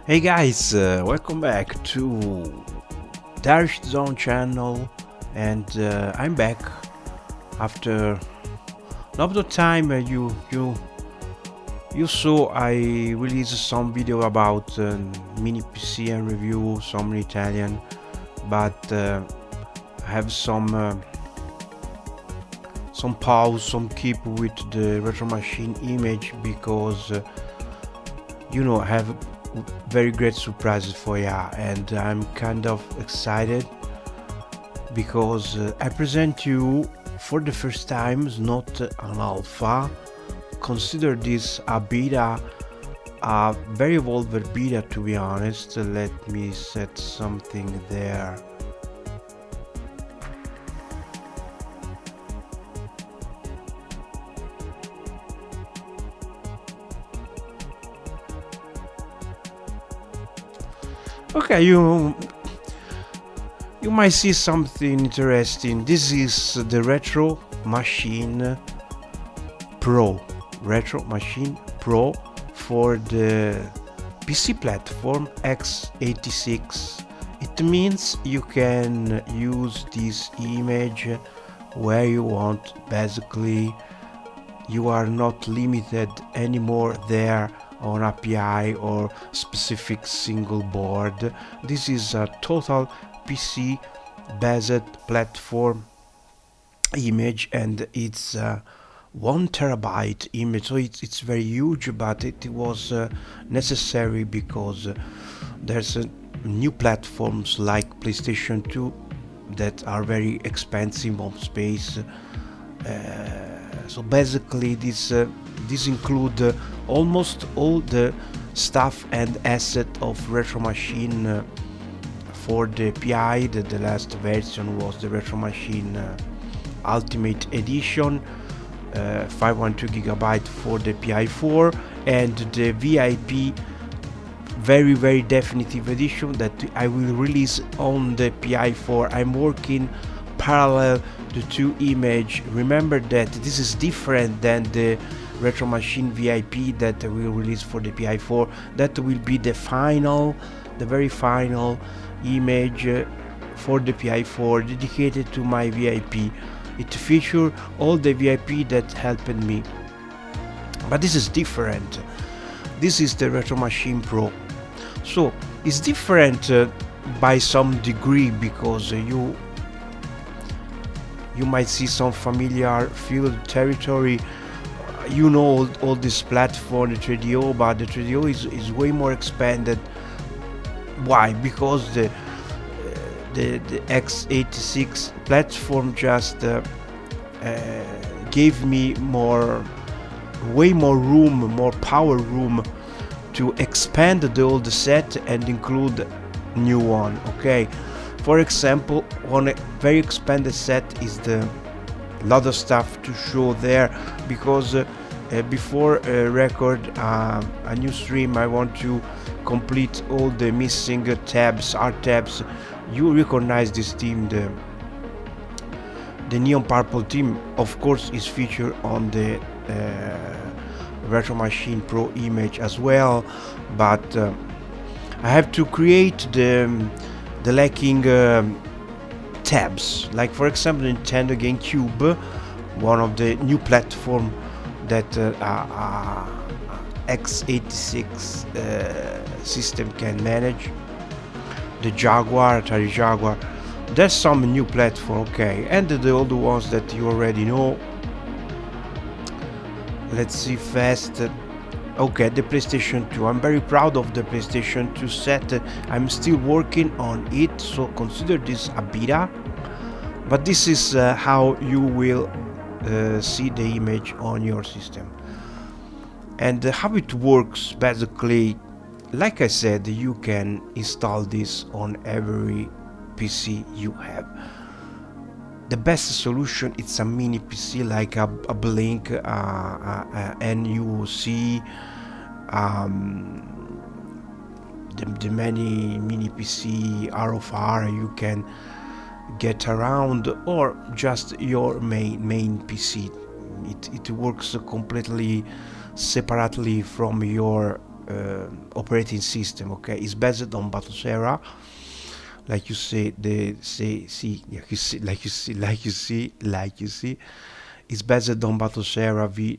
Hey guys, welcome back to Darish Zone channel, and I'm back after a lot of time. You saw I released some video about mini PC and review, some in Italian, but I have some pause, some keep with the retro machine image because I have very great surprises for you, and I'm kind of excited because I present you for the first time not an alpha. Consider this a beta, a very evolved beta, to be honest. Let me set something there. Okay, you might see something interesting. This is the Retro Machine Pro. Retro Machine Pro for the PC platform X86. It means you can use this image where you want. Basically, you are not limited anymore there on API or specific single board. This is a total PC based platform image, and it's 1 terabyte image, so it's very huge, but it was necessary because there's new platforms like PlayStation 2 that are very expensive on space. So basically this include almost all the stuff and asset of Retro Machine for the PI. The last version was the Retro Machine Ultimate Edition, 512 gigabyte for the PI4, and the VIP very definitive edition that I will release on the PI4. I'm working parallel the two image. Remember that this is different than the Retro Machine VIP that I will release for the PI4. That will be the very final image for the PI4 dedicated to my VIP. It features all the VIP that helped me, but this is different. This is the Retro Machine Pro, so it's different by some degree because you might see some familiar field territory. You know all this platform, the 3DO, but the 3DO is way more expanded. Why? Because the X86 platform just gave me way more room, more power room to expand the old set and include new one. Okay, for example, one very expanded set is the lot of stuff to show there, because before record a new stream I want to complete all the missing tabs, art tabs. You recognize this theme, the neon purple theme, of course, is featured on the Retro Machine Pro image as well, but I have to create the lacking tabs, like for example Nintendo GameCube, one of the new platform that X86 system can manage. The Atari Jaguar, there's some new platform, okay, and the old ones that you already know. Let's see fast. Okay, the PlayStation 2. I'm very proud of the PlayStation 2 set. I'm still working on it, so consider this a beta. But this is how you will see the image on your system. And how it works, basically, like I said, you can install this on every PC you have. The best solution, it's a mini PC like a Blink, and you will see the many mini PC RFR you can get around, or just your main PC. It works completely separately from your operating system. Okay, it's based on Batocera, like you see. It's based on Batocera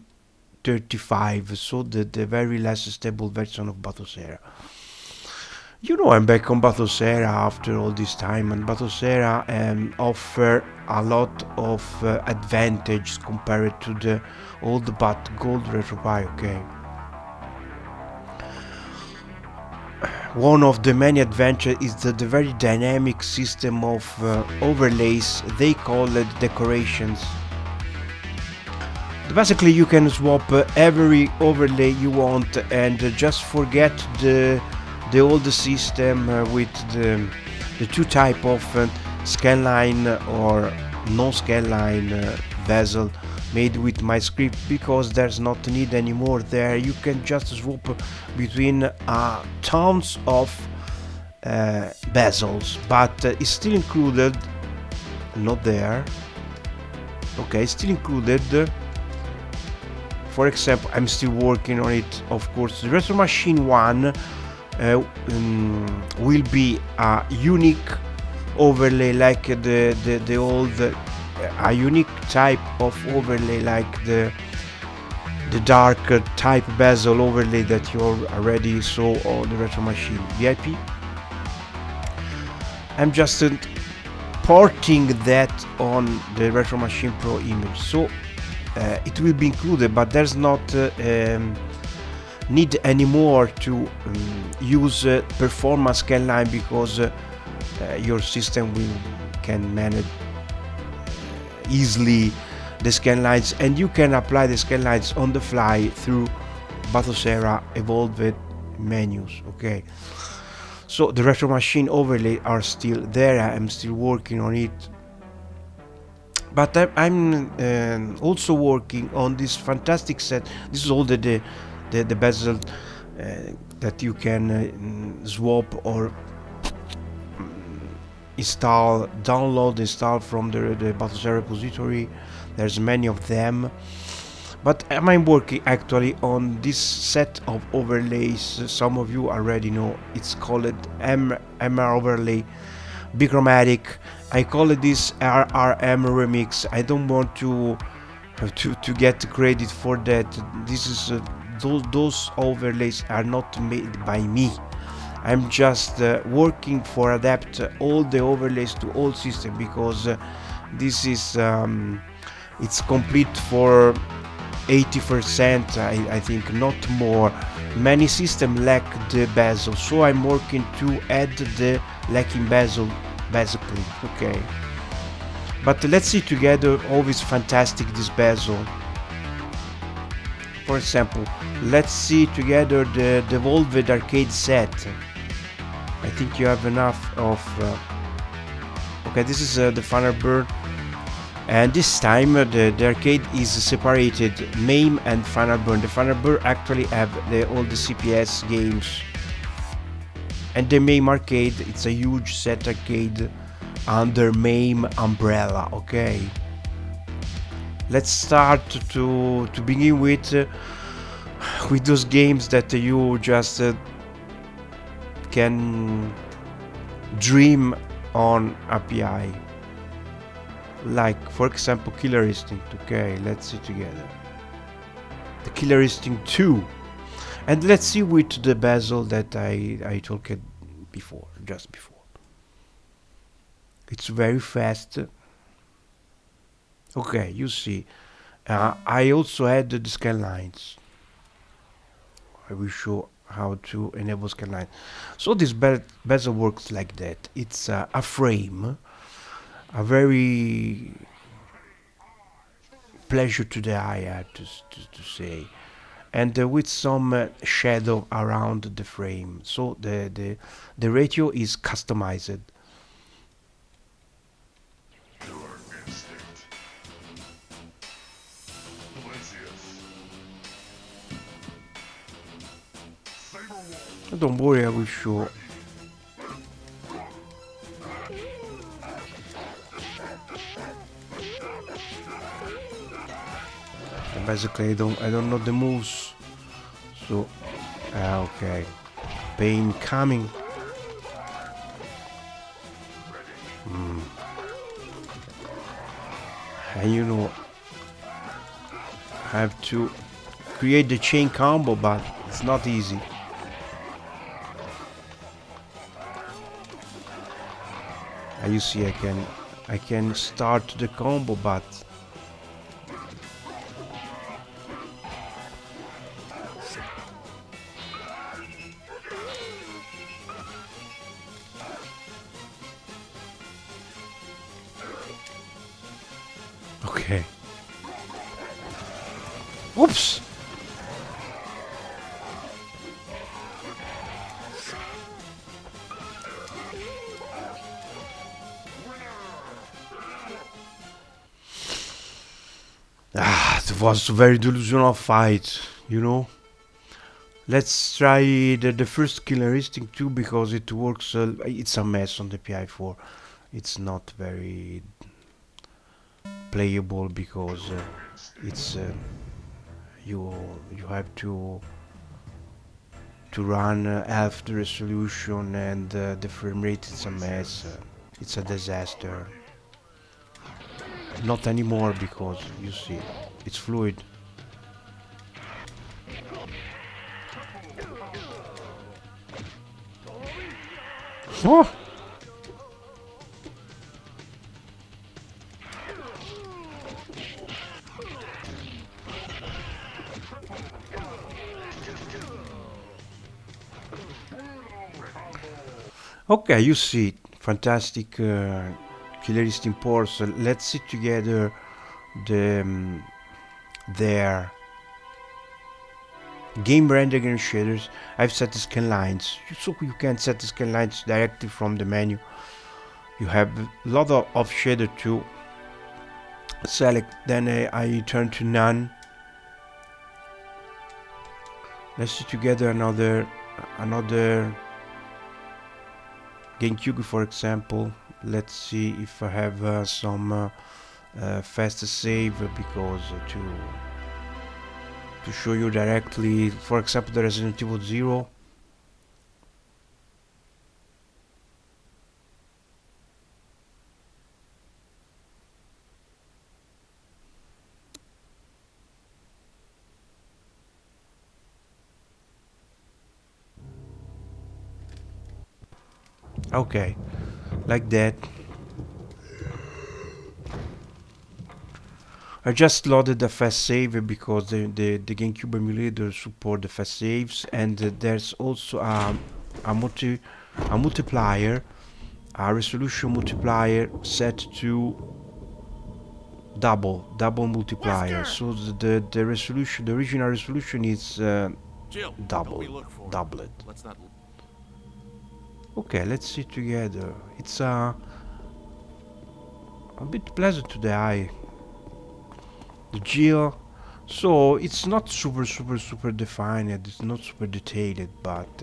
V35, so the very less stable version of Batocera. I'm back on Batocera after all this time, and Batocera offer a lot of advantage compared to the old but gold RetroPie. Okay, one of the many advantages is the very dynamic system of overlays. They call it decorations. Basically, you can swap every overlay you want and just forget the old system with the two type of scanline or non-scanline bezel made with my script, because there's not need anymore there. You can just swap between tons of bezels, but it's still included, not there. Okay, still included. For example, I'm still working on it, of course. The Retro Machine 1 will be a unique overlay like the old, a unique type of overlay like the dark type bezel overlay that you already saw on the Retro Machine VIP. I'm just porting that on the Retro Machine Pro image, so it will be included, but there's not need anymore to use performance scanline, because your system can manage easily the scanlines, and you can apply the scanlines on the fly through Batocera evolved menus. Okay, so the Retro Machine overlay are still there. I'm still working on it, but I'm also working on this fantastic set. This is all the bezel that you can swap or install from the Batocera repository. There's many of them, but I'm working actually on this set of overlays. Some of you already know. It's called MR overlay bichromatic. I call it this RRM remix. I don't want to get credit for that. This is those overlays are not made by me. I'm just working for adapt all the overlays to all system, because this is it's complete for 80%, I think, not more. Many systems lack the bezel, so I'm working to add the lacking bezel basically. Okay, but let's see together always fantastic this bezel. For example, let's see together the Evolved arcade set. I think you have enough of okay, this is the Thunderbird, and this time the arcade is separated, MAME and Thunderbird. The Thunderbird actually have all the CPS games, and the MAME arcade, it's a huge set arcade under MAME umbrella. Okay, let's start to begin with those games that you just can dream on API, like for example Killer Instinct. Okay, let's see together the Killer Instinct 2, and let's see with the bezel that I talked before, just before. It's very fast. Okay, you see, I also add the scan lines. I will show how to enable scanline. So this bezel works like that. It's a frame, a very pleasure to the eye, I have to say, and with some shadow around the frame. So the ratio is customized. Don't worry, I will show. And basically, I don't know the moves, so okay. pain coming. And you know, I have to create the chain combo, but it's not easy. And you see, I can start the combo, but okay. Oops. It was a very delusional fight, you know. Let's try the first Killer Instinct too, because it works. It's a mess on the PI4. It's not very playable because it's you you have to run half the resolution, and the frame rate is a mess. It's a disaster. Not anymore, because you see, it's fluid. Oh! Okay, you see, fantastic Killer Instinct ports. Let's see together their game rendering and shaders. I've set the scan lines, so you can set the scan lines directly from the menu. You have a lot of shader to select. Then I turn to none. Let's see together another GameCube, for example. Let's see if I have some faster save, because to show you directly, for example, the Resident Evil 0. Okay, like that. I just loaded the fast save because the GameCube emulator support the fast saves, and there's also a multiplier, a resolution multiplier set to double multiplier. So the resolution, the original resolution is doubled. Okay, let's see together. It's a bit pleasant to the eye. The geo, so it's not super defined. It's not super detailed, but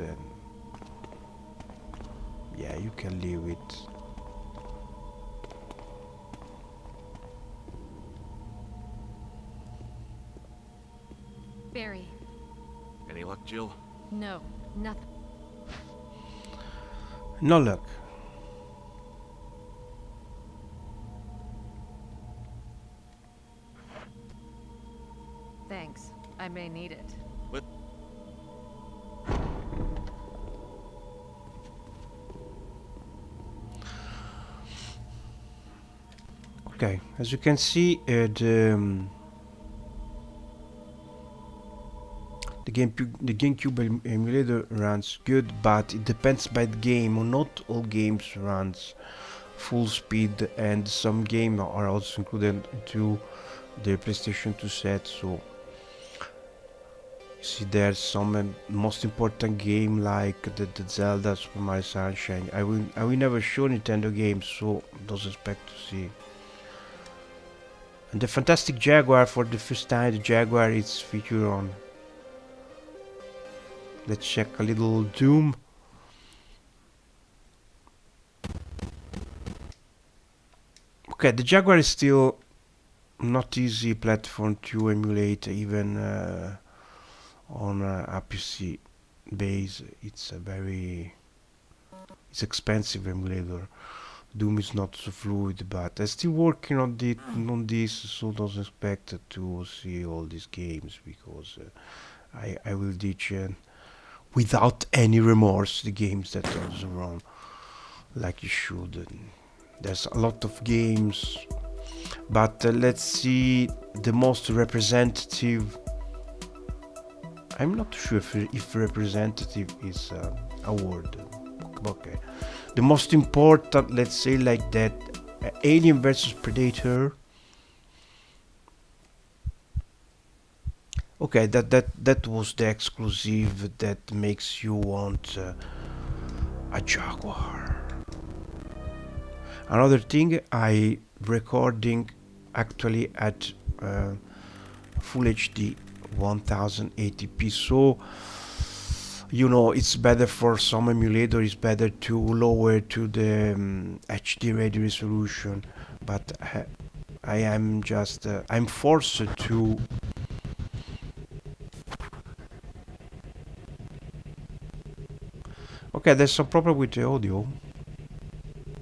yeah, you can live with. Barry. Any luck, Jill? No, nothing. No luck. Thanks. I may need it. What? Okay, as you can see, the GameCube emulator runs good, but it depends by the game. Not all games runs full speed, and some games are also included into the PlayStation 2 set. So you see, there's some most important game like the Zelda, Super Mario Sunshine. I will never show Nintendo games, so don't expect to see. And the fantastic Jaguar, for the first time, the Jaguar is featured on. Let's check a little Doom. Okay, the Jaguar is still not easy platform to emulate, even on a PC. base. It's it's expensive emulator. Doom is not so fluid, but I'm still working on this, so don't expect to see all these games because I will ditch without any remorse the games that are wrong, like you should. And there's a lot of games, but let's see the most representative. I'm not sure if representative is a word. Okay, the most important, let's say like that, Alien versus Predator. Okay, that was the exclusive that makes you want a Jaguar. Another thing, I recording actually at Full HD 1080p, so you know it's better for some emulator. It's better to lower to the HD radio resolution, but I am just I'm forced to. Okay, there's some problem with the audio,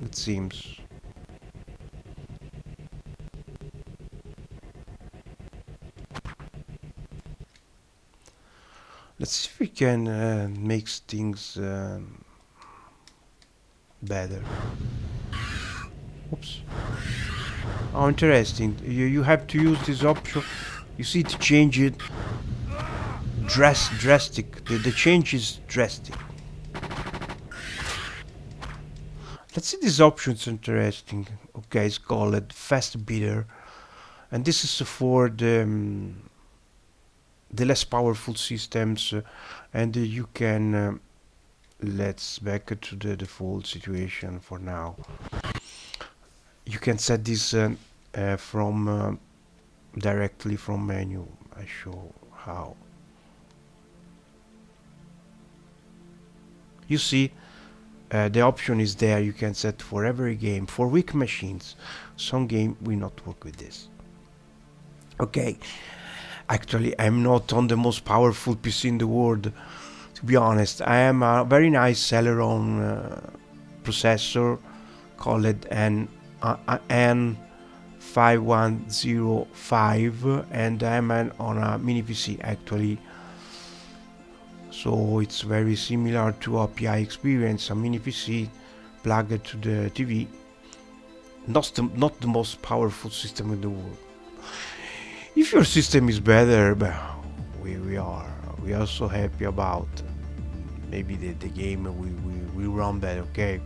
it seems. Let's see if we can make things better. Oops. Oh, interesting. You have to use this option. You see, to change it drastic. The change is drastic. Let's see, this option is interesting. Okay, it's called fast bidder, and this is for the less powerful systems, and you can let's back to the default situation for now. You can set this from directly from menu. I show how. You see, the option is there. You can set for every game. For weak machines, some game will not work with this. Okay, actually I'm not on the most powerful PC in the world, to be honest. I am a very nice Celeron processor called an N5105, and I'm on a mini PC actually. So it's very similar to a PI experience, a mini PC plugged to the TV. Not the most powerful system in the world. If your system is better, we are so happy about. Maybe the game will run better. Okay.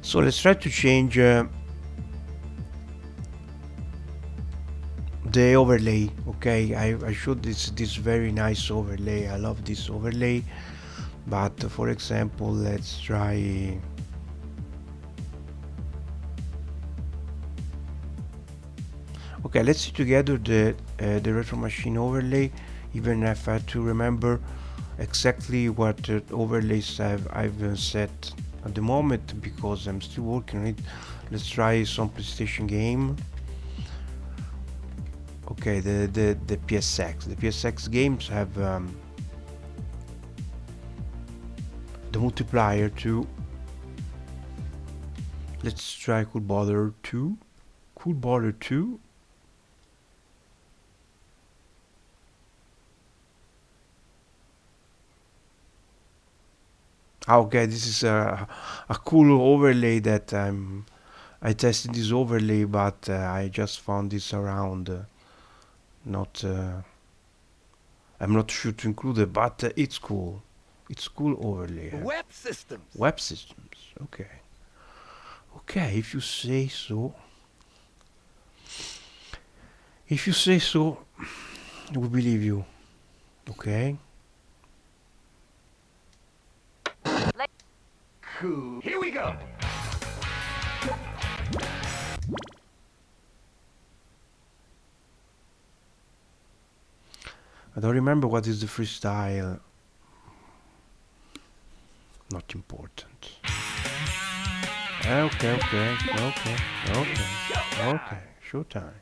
So let's try to change the overlay. Okay, I showed this very nice overlay. I love this overlay, but for example, let's try. Okay, let's see together the retro machine overlay. Even if I have to remember exactly what overlays I've set at the moment, because I'm still working on it. Let's try some PlayStation game. Okay, the PSX. The PSX games have the multiplier too. Let's try Cool Border 2. Cool Border 2. Okay, this is a cool overlay that I tested this overlay, but I just found this around. Not I'm not sure to include it, but it's cool. It's cool overlay. Web systems. Web systems. Okay. Okay, if you say so. If you say so, we believe you. Okay. Cool. Here we go. I don't remember what is the freestyle. Not important. Okay. Showtime.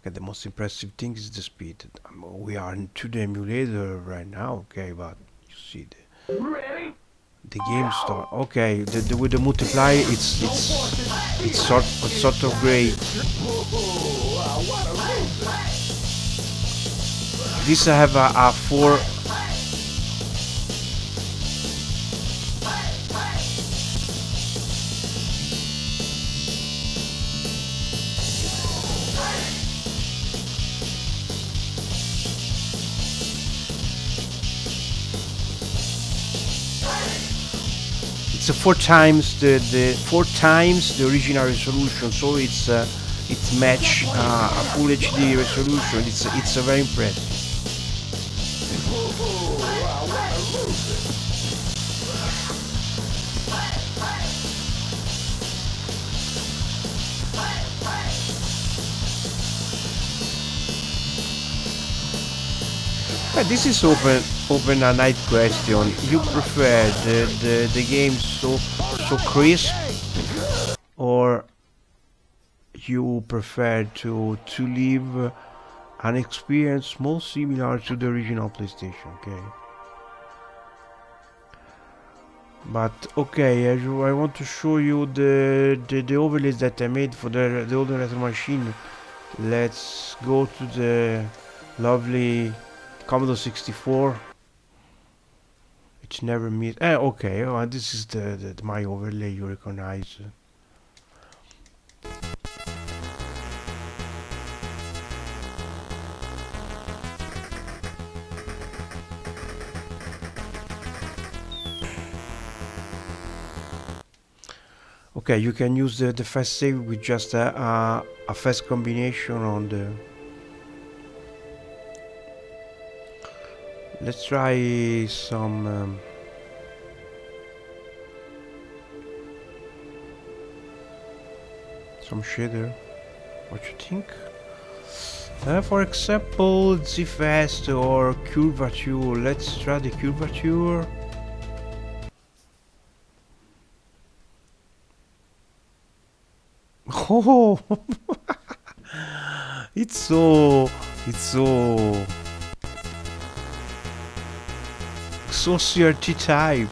Okay, the most impressive thing is the speed. We are into the emulator right now, okay, but you see Ready? the game start. Okay, with the multiply, it's sort of great. This I have a 4. It's a 4 times the original resolution, so it's match a full HD resolution. It's a very impressive. This is open a night question. You prefer the game so crisp, or you prefer to live an experience more similar to the original PlayStation? Okay. But okay, I want to show you the overlays that I made for the older retro machine. Let's go to the lovely Commodore 64. It's never meet. Okay. Oh, this is the my overlay. You recognize. Okay, you can use the fast save with just a fast combination on the. Let's try some shader. What you think? For example, Z-Fast or curvature. Let's try the curvature. Oh, it's so CRT type.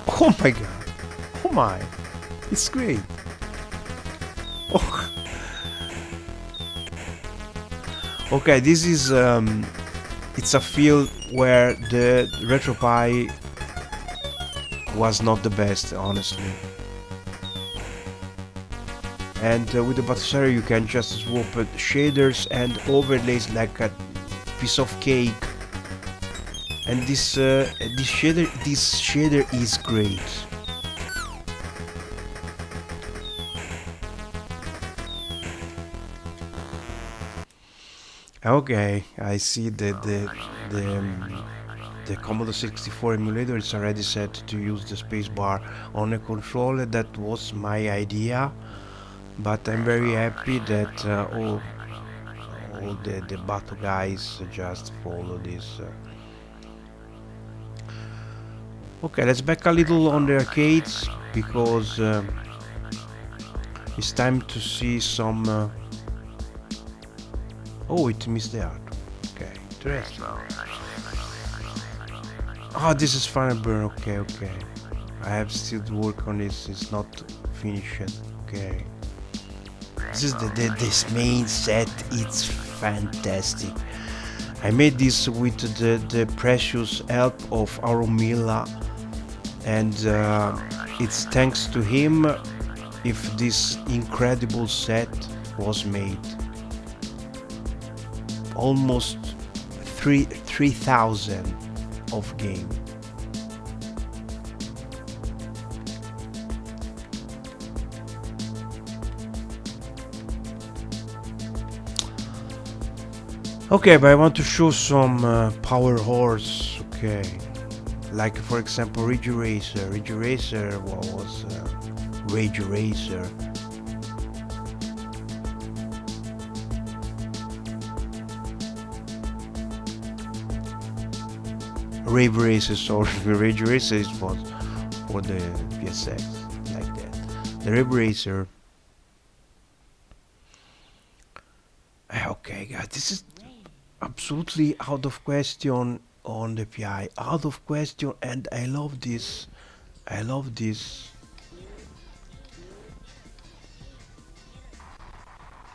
Oh my god. Oh my. It's great. Oh. Okay, this is it's a field where the RetroPie was not the best, honestly. And with the Battleshare you can just swap shaders and overlays like a piece of cake. And this shader is great. Okay, I see that the Commodore 64 emulator is already set to use the spacebar on a controller. That was my idea. But I'm very happy that all the battle guys just follow this. Okay, let's back a little on the arcades because it's time to see some. Oh, it missed the art. Okay, interesting. Oh, this is Final Burn. Okay. I have still to work on this. It's not finished. Okay. This is this main set. It's fantastic. I made this with the precious help of Aromilla, and it's thanks to him if this incredible set was made. Almost 3,000 of game. Okay, but I want to show some power horse. Okay, like for example Ridge Racer. Ridge Racer was Rage Racer. Rave Racer, sorry, Rage Racer is for the PSX, like that. The Rave Racer. Okay, guys, this is absolutely out of question on the PI. Out of question, and I love this. I love this.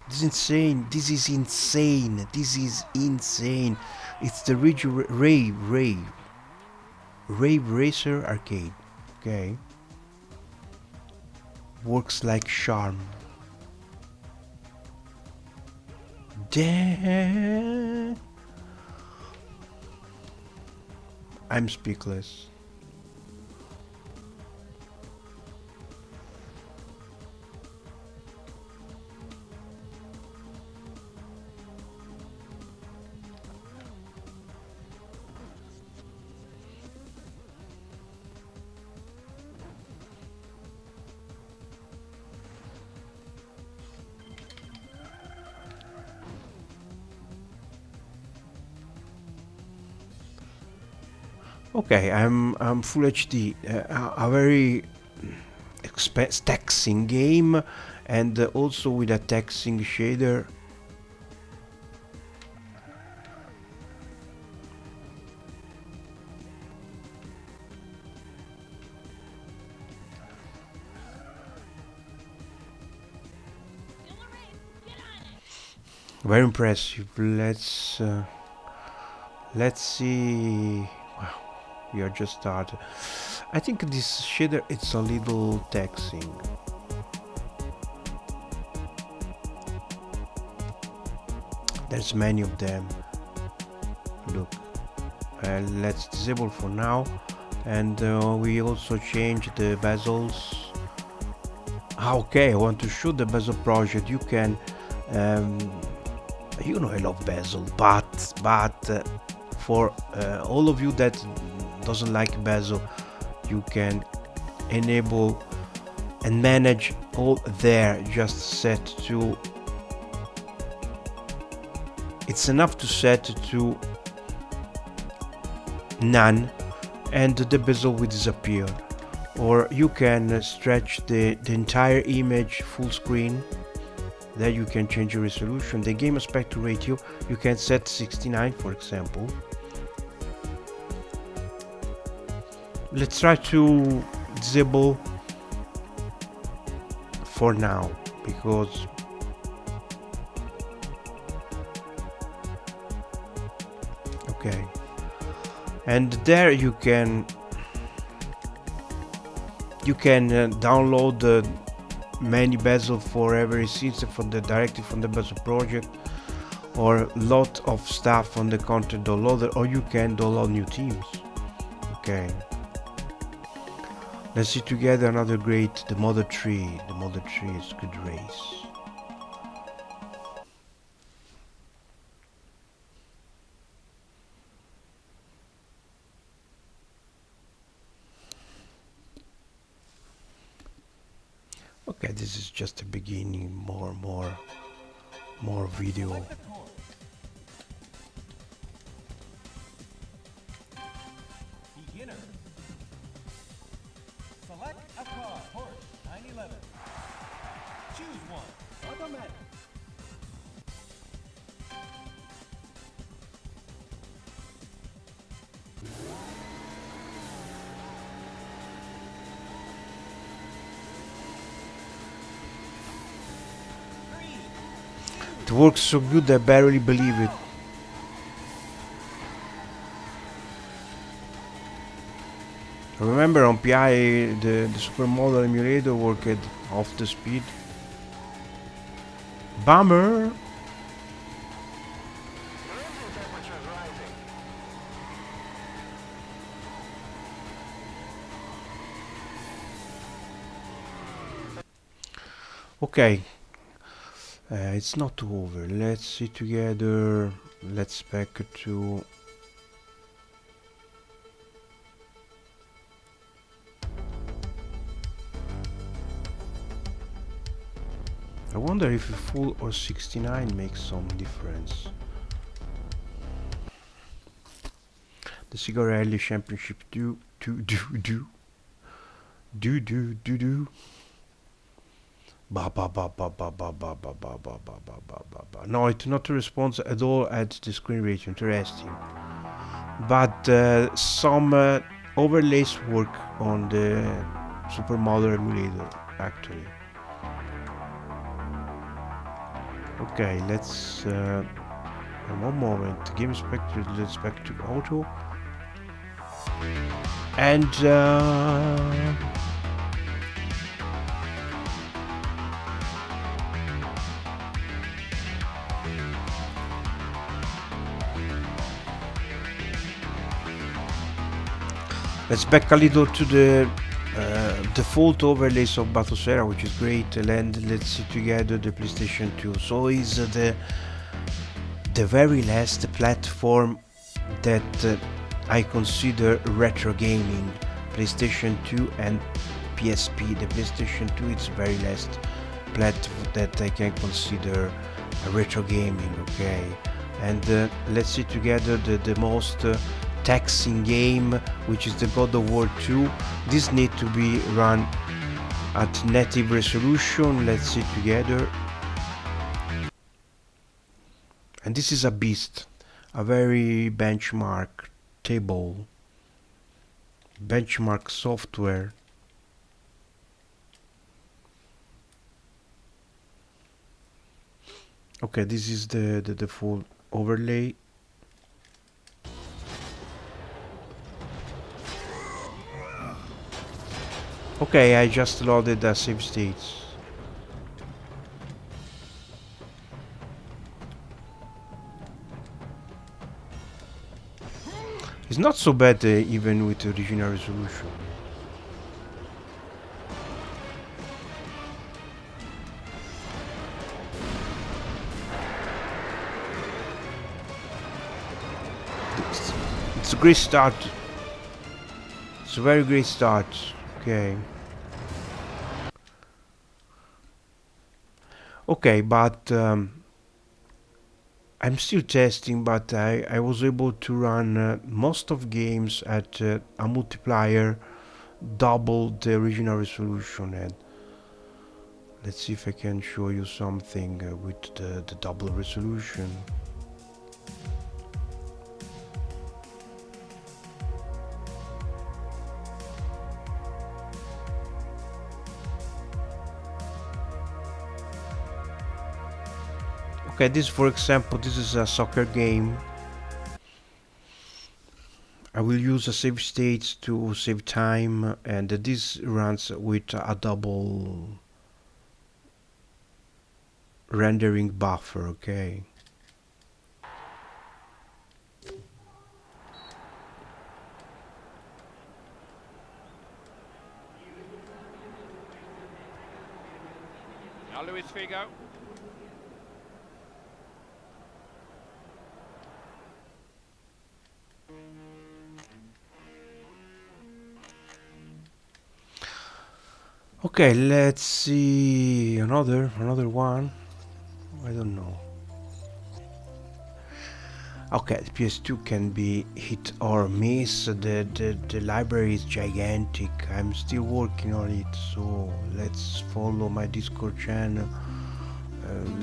This is insane. This is insane. This is insane. It's the Ridge Rave Racer arcade. Okay. Works like charm. Damn. I'm speechless. Okay, I'm full HD. A very taxing game, and also with a taxing shader. Very impressive. Let's see. Wow, we are just started. I think this shader it's a little taxing. There's many of them. Look, let's disable for now, and we also change the bezels. Okay, I want to show the bezel project. You can, you know, I love bezel, but for all of you that doesn't like bezel, you can enable and manage all there. Just set to. It's enough to set to none, and the bezel will disappear. Or you can stretch the entire image full screen. There you can change your resolution. The game aspect ratio you can set 69, for example. Let's try to disable for now, because okay, and there you can download the many bezel for every system from the directly from the bezel project, or lot of stuff on the content downloader, or you can download new themes. Okay, let's see together another great, the Model 3. The Model 3 is good race. Okay, this is just the beginning. More video. Beginner. Select a car. Porsche 911. Choose one. Automatic. It works so good I barely believe it. Remember on PI the supermodel emulator worked off the speed. Bummer! Okay, it's not over. Let's see together. Let's back to. I wonder if a full or 69 makes some difference. The Cigar Rally Championship do. Ba ba ba ba ba ba ba ba ba ba ba ba ba ba ba. No, it not responds at all at the screen rate. Interesting. But some overlays work on the Supermodel emulator actually. Okay, let's one moment. Game inspector, let's back to auto. And let's back a little to the default overlays of Battlesphere, which is great. And let's see together the PlayStation 2. So is the very last platform that I consider retro gaming. PlayStation 2 and PSP. The PlayStation 2 is very last platform that I can consider retro gaming. Okay, and let's see together the most taxing game, which is the God of War 2. This needs to be run at native resolution. Let's see together. And this is a beast, a very benchmark table, benchmark software. Okay, this is the full overlay. Okay, I just loaded the save states. It's not so bad even with the original resolution. It's a great start. It's a very great start. Okay. Okay, but I'm still testing, but I was able to run most of games at a multiplier double the original resolution. And let's see if I can show you something with the double resolution. Okay, this for example, this is a soccer game. I will use a save states to save time, and this runs with a double rendering buffer. Okay. Now Luis Figo. Okay, let's see another one. I don't know. Okay, the PS2 can be hit or miss. The library is gigantic. I'm still working on it, so let's follow my Discord channel.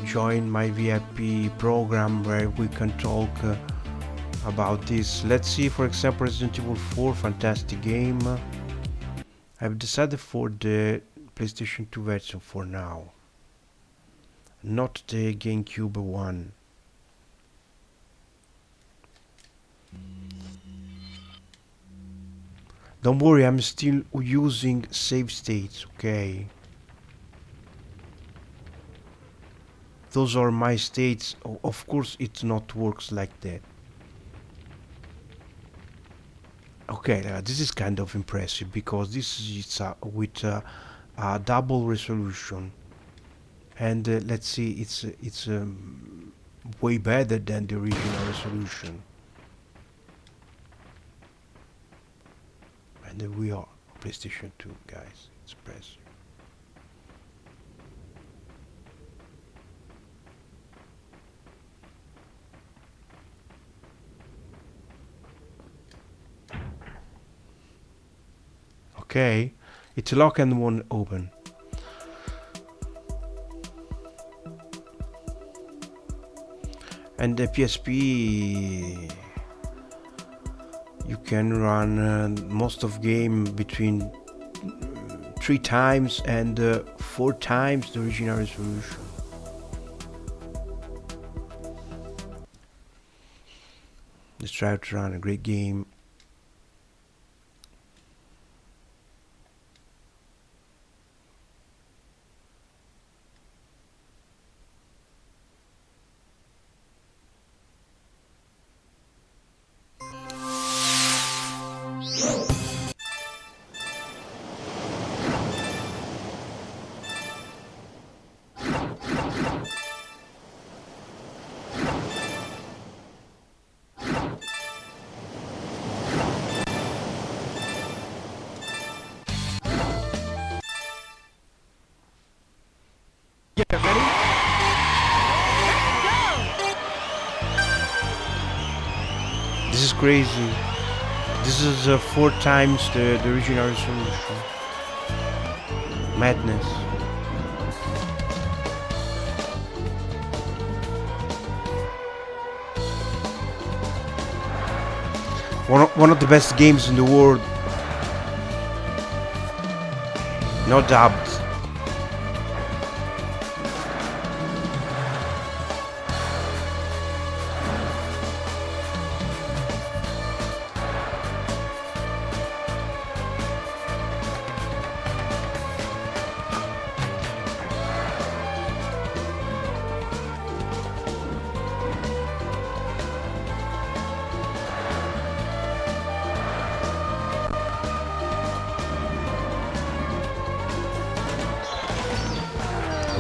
Join my VIP program where we can talk about this. Let's see, for example, Resident Evil 4, fantastic game. I've decided for the PlayStation 2 version for now, not the GameCube one. Don't worry, I'm still using save states, okay? Those are my states. Of course it not works like that. Okay, this is kind of impressive because this is with a double resolution, and let's see, it's way better than the original resolution. And then we are PlayStation 2, guys. It's impressive. Okay, it's lock and one open. And the PSP, you can run most of game between 3 times and 4 times the original resolution. Let's try to run a great game. This is crazy. This is 4 times the original resolution. Madness. One of the best games in the world. No doubt.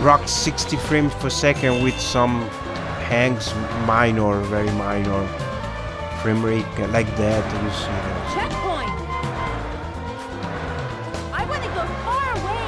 Rock 60 frames per second with some hangs, minor, very minor frame rate like that. You see that. Checkpoint! I want to go far away!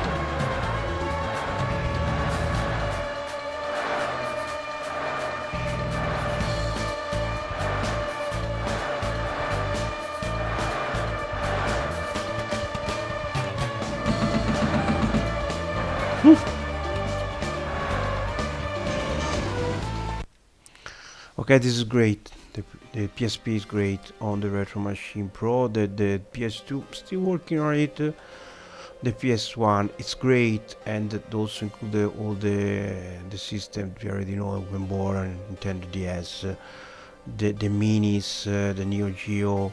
Okay, this is great. The PSP is great on the Retro Machine Pro. The PS2 still working on it. The PS1 it's great, and it also include all the system we already know: Open Board and Nintendo DS, the minis, the Neo Geo.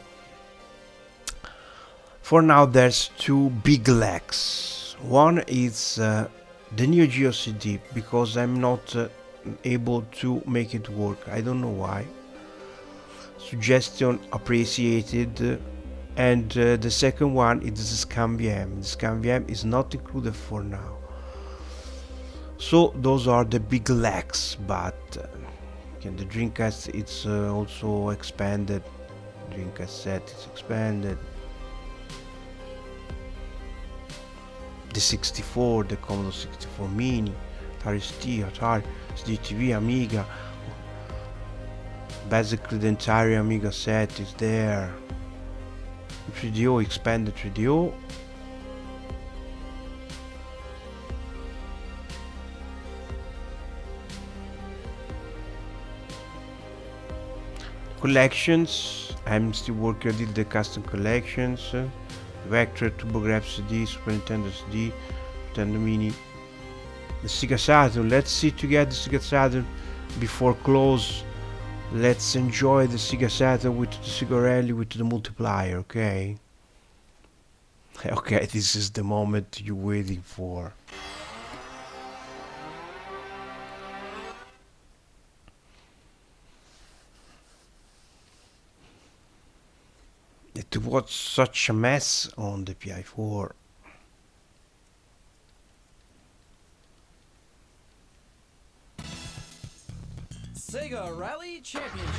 For now, there's 2 big lacks. One is the Neo Geo CD, because I'm not able to make it work. I don't know why. Suggestion appreciated. And the second one is the Scan VM. The Scan VM is not included for now. So those are the big lacks, but the Dreamcast it's also expanded. Dreamcast set is expanded. The 64, the Commodore 64 Mini, Atari ST, Atari, SDTV, Amiga. Basically the entire Amiga set is there. 3DO, expanded 3DO. Collections, I'm still working on the custom collections. Vector, TurboGrafx CD, Super Nintendo CD, Nintendo Mini. The Sega Saturn, let's see together the Sega Saturn before close. Let's enjoy the Sega Saturn with the Sega Rally with the multiplier, okay? Okay, this is the moment you're waiting for. It was such a mess on the PI4. Sega Rally Championship.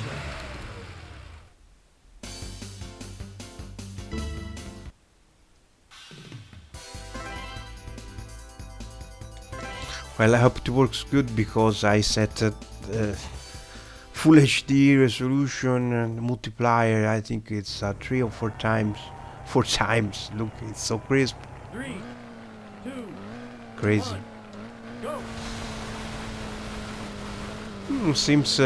Well, I hope it works good because I set it full HD resolution and multiplier. I think it's 3 or 4 times. 4 times. Look, it's so crisp. 3, 2, Crazy. 1, go. Seems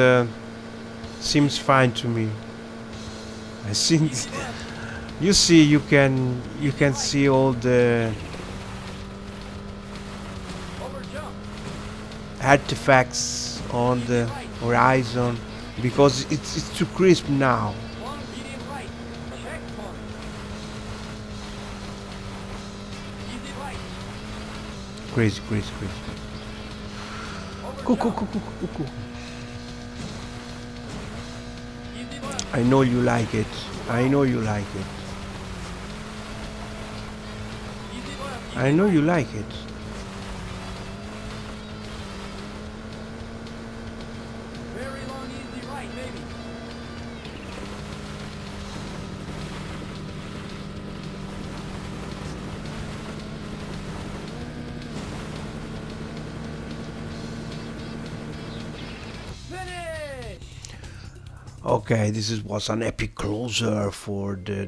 Seems fine to me. I think you see, you can see all the artifacts on the horizon because it's too crisp now. Crazy. Cool. I know you like it. I know you like it. I know you like it. Very long, easy right, maybe. Finish! Okay, was an epic closer for the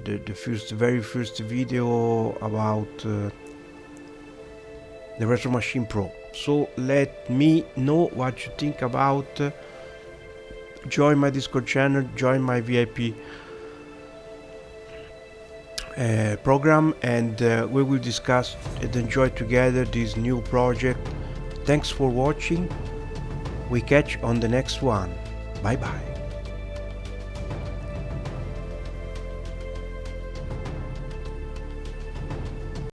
very first video about the Retro Machine Pro. So let me know what you think about. Join my Discord channel, join my VIP program, and we will discuss and enjoy together this new project. Thanks for watching. We catch on the next one. Bye bye.